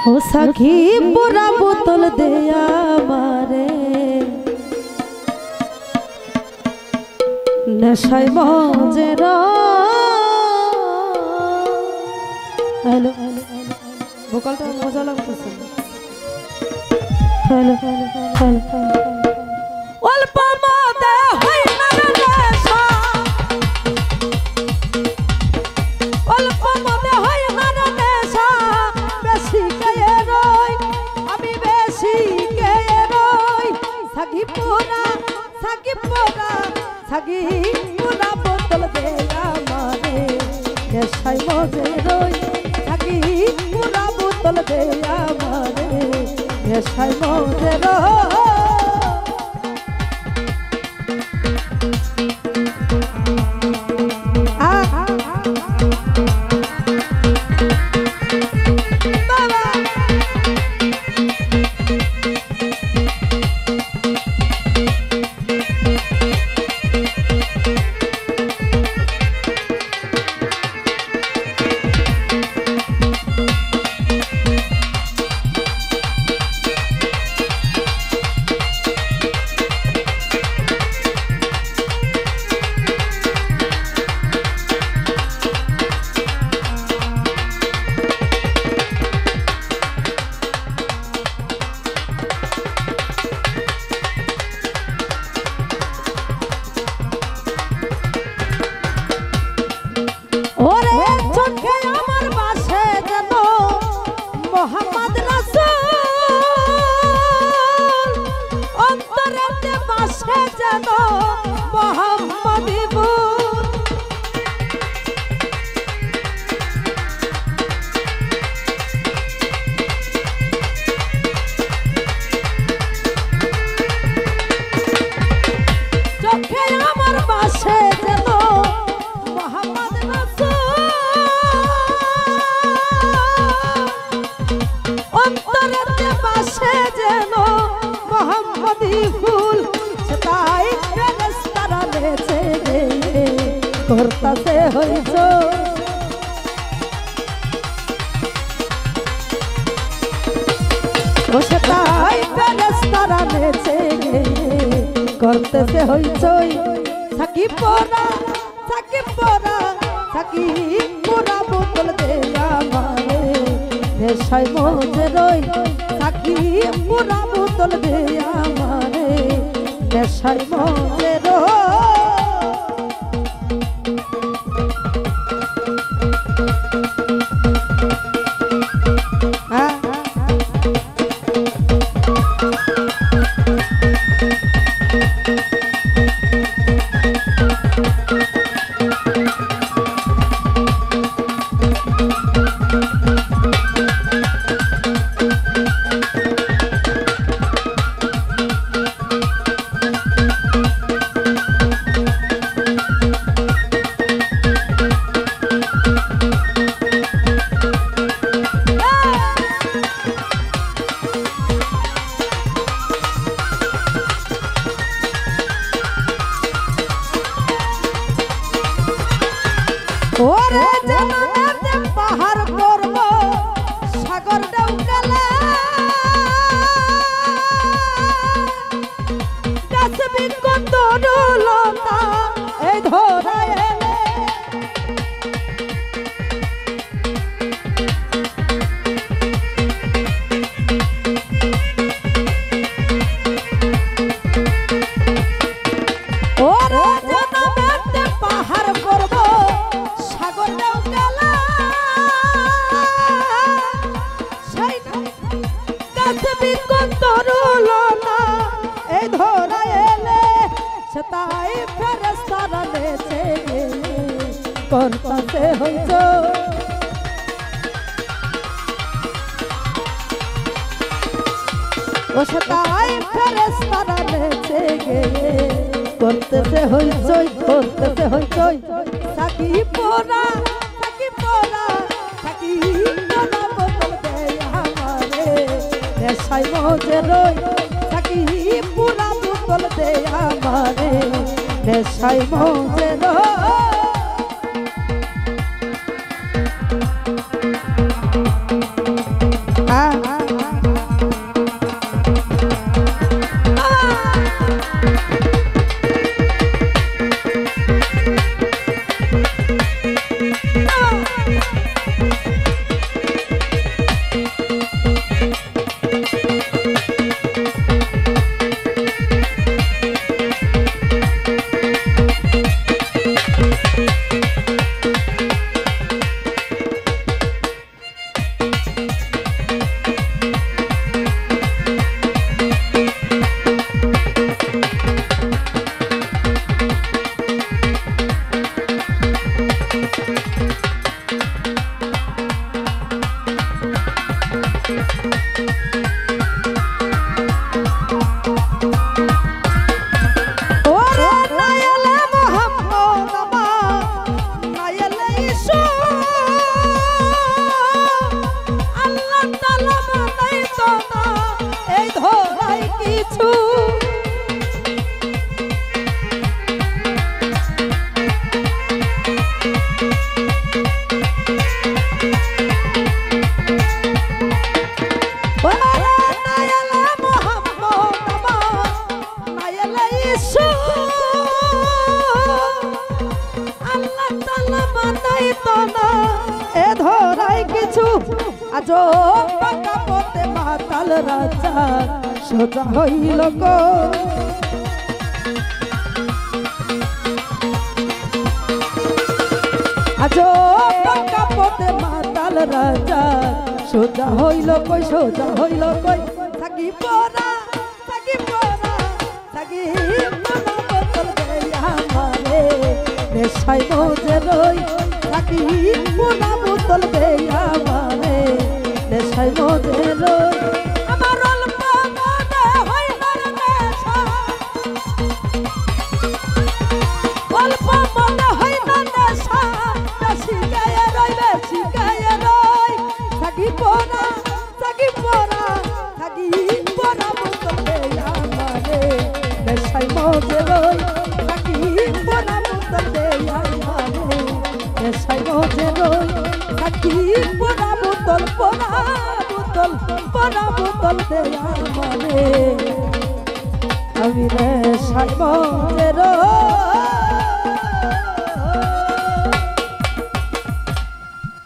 ও সাখী পুরা বোতল দে আমারে নেশায় মজের হ্যালো ভোকালটা মজা লাগতেছে হ্যালো হ্যালো অল্প মদে হয় না নেশা অল্প মদে হয় না নেশা বেশি খেয়ে রই আমি বেশি খেয়ে রই সাগি পুরা বোতল দে আমারে নেশায় মজে রই সাগি পুরা বোতল দে আমারে নেশায় মজে রই করতাছে হইছ বসে তাই ফেরেশতারা নেচে করতেছে হইছ সাকি পোরা বোতল দে আমারে নেশায় মজে রই সাকি পোরা বোতল দে আমারে নেশায় মজে রই ওরে জানাতে পাহাড় পর্ব সাগর ডৌকালে কাশ্মীর কন্দরলতা এই ধরা এলে ওরে জানাতে পাহাড় পর্ব তাই ফেরেশতারা নেচে করতাছে হইছ ও তাই ফেরেশতারা নেচে করতেছে হইছ সাকি পোরা বোতল দে আমারে নেশায় মজে রই সাকি পুরা বোতল দে আমারে নেশায় মজে রই ইসু আল্লাহ তাআলা বানাইতো না এই ধরাই কিছু এ ধরাই কিছু আজ পাকা পথে মাতাল রাজা সোজা হইল গো আজ পাকা পথে মাতাল রাজা সোজা হইল কই থাকি পরা বোতল দেয়া মারে নেশাই মজে রই থাকি পোনা বোতল দেয়া মারে নেশাই মজে রই আমার অল্প মনে হয় না নেশা অল্প মনে হয় না নেশা বেশি গায়ে রই থাকি পোনা বোতল দেয়া মারে নেশাই মজে রই থাকি পোনা বোতল দেয়া মারে নেশাই মজে রই থাকি পোনা বোতল দেয়া মারে আমি নেশাই মজে রই